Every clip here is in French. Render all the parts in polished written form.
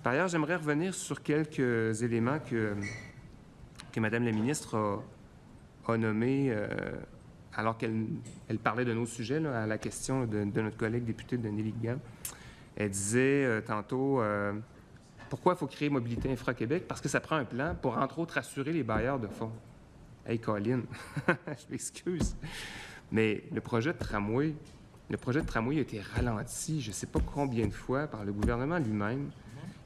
Par ailleurs, j'aimerais revenir sur quelques éléments que Mme la ministre a nommés alors qu'elle parlait de nos sujets, là, à la question de notre collègue député Denis Ligand. Elle disait tantôt pourquoi il faut créer Mobilité Infra-Québec? Parce que ça prend un plan pour, entre autres, assurer les bailleurs de fonds. Hey, Colin, je m'excuse, mais le projet de tramway a été ralenti, je ne sais pas combien de fois, par le gouvernement lui-même.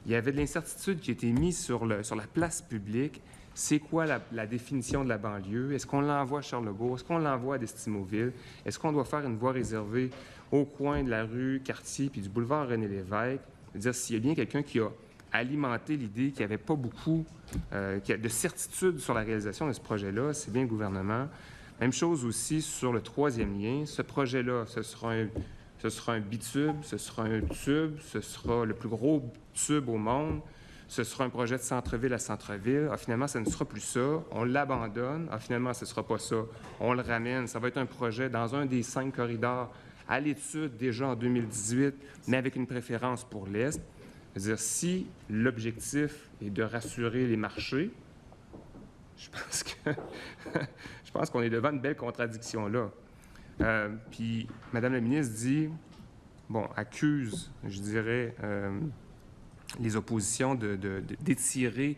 Il y avait de l'incertitude qui a été mise sur la place publique. C'est quoi la définition de la banlieue? Est-ce qu'on l'envoie à Charlebourg? Est-ce qu'on l'envoie à Destimoville? Est-ce qu'on doit faire une voie réservée au coin de la rue Cartier puis du boulevard René-Lévesque? C'est-à-dire, s'il y a bien quelqu'un qui a alimenté l'idée qu'il n'y avait pas beaucoup de certitude sur la réalisation de ce projet-là, c'est bien le gouvernement. Même chose aussi sur le troisième lien. Ce projet-là, ce sera un bitube, ce sera un tube, ce sera le plus gros tube au monde, ce sera un projet de centre-ville à centre-ville. Ah, finalement, ça ne sera plus ça. On l'abandonne. Ah, finalement, ce ne sera pas ça. On le ramène. Ça va être un projet dans un des 5 corridors à l'étude déjà en 2018, mais avec une préférence pour l'Est. C'est-à-dire, si l'objectif est de rassurer les marchés, je pense qu'on est devant une belle contradiction là. Puis, Mme la ministre dit, accuse, je dirais, les oppositions d'étirer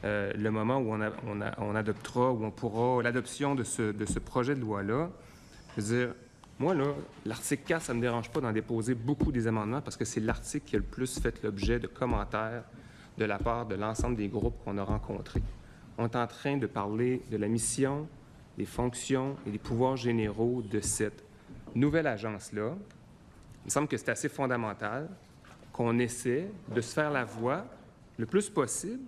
le moment où on adoptera, où on pourra, l'adoption de ce projet de loi-là. Je veux dire, moi, là, l'article 4, ça ne me dérange pas d'en déposer beaucoup des amendements parce que c'est l'article qui a le plus fait l'objet de commentaires de la part de l'ensemble des groupes qu'on a rencontrés. On est en train de parler de la mission, des fonctions et des pouvoirs généraux de cette nouvelle agence-là. Il me semble que c'est assez fondamental qu'on essaie de se faire la voix le plus possible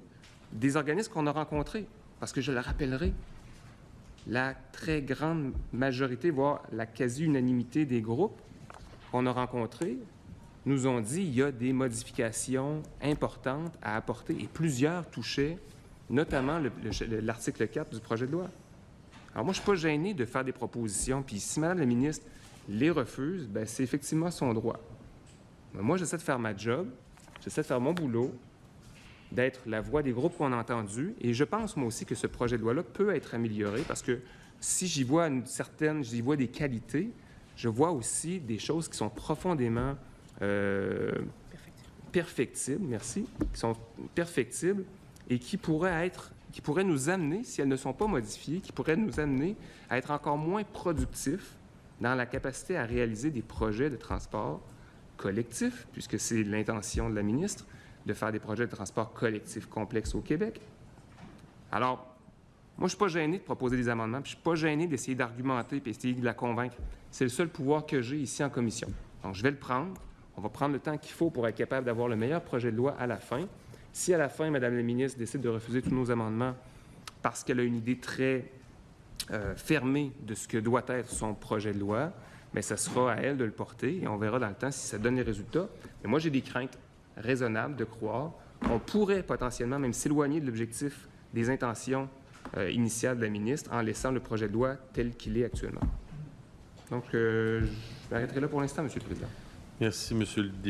des organismes qu'on a rencontrés. Parce que je le rappellerai, la très grande majorité, voire la quasi-unanimité des groupes qu'on a rencontrés nous ont dit qu'il y a des modifications importantes à apporter et plusieurs touchaient notamment l'article 4 du projet de loi. Alors moi, je ne suis pas gêné de faire des propositions, puis si Mme la ministre les refuse, bien, c'est effectivement son droit. Mais moi, j'essaie de faire ma job, j'essaie de faire mon boulot, d'être la voix des groupes qu'on a entendus, et je pense, moi aussi, que ce projet de loi-là peut être amélioré, parce que si j'y vois j'y vois des qualités, je vois aussi des choses qui sont profondément perfectibles, merci, qui sont perfectibles, et qui pourraient nous amener, si elles ne sont pas modifiées, qui pourraient nous amener à être encore moins productifs dans la capacité à réaliser des projets de transport collectif, puisque c'est l'intention de la ministre, de faire des projets de transport collectif complexes au Québec. Alors, moi, je ne suis pas gêné de proposer des amendements, puis je ne suis pas gêné d'essayer d'argumenter et d'essayer de la convaincre. C'est le seul pouvoir que j'ai ici en commission. Donc, je vais le prendre. On va prendre le temps qu'il faut pour être capable d'avoir le meilleur projet de loi à la fin. Si à la fin, Mme la ministre décide de refuser tous nos amendements parce qu'elle a une idée très fermée de ce que doit être son projet de loi, bien, ça sera à elle de le porter et on verra dans le temps si ça donne les résultats. Mais moi, j'ai des craintes raisonnables de croire qu'on pourrait potentiellement même s'éloigner de l'objectif des intentions initiales de la ministre en laissant le projet de loi tel qu'il est actuellement. Donc, je m'arrêterai là pour l'instant, M. le Président. Merci, M. le député.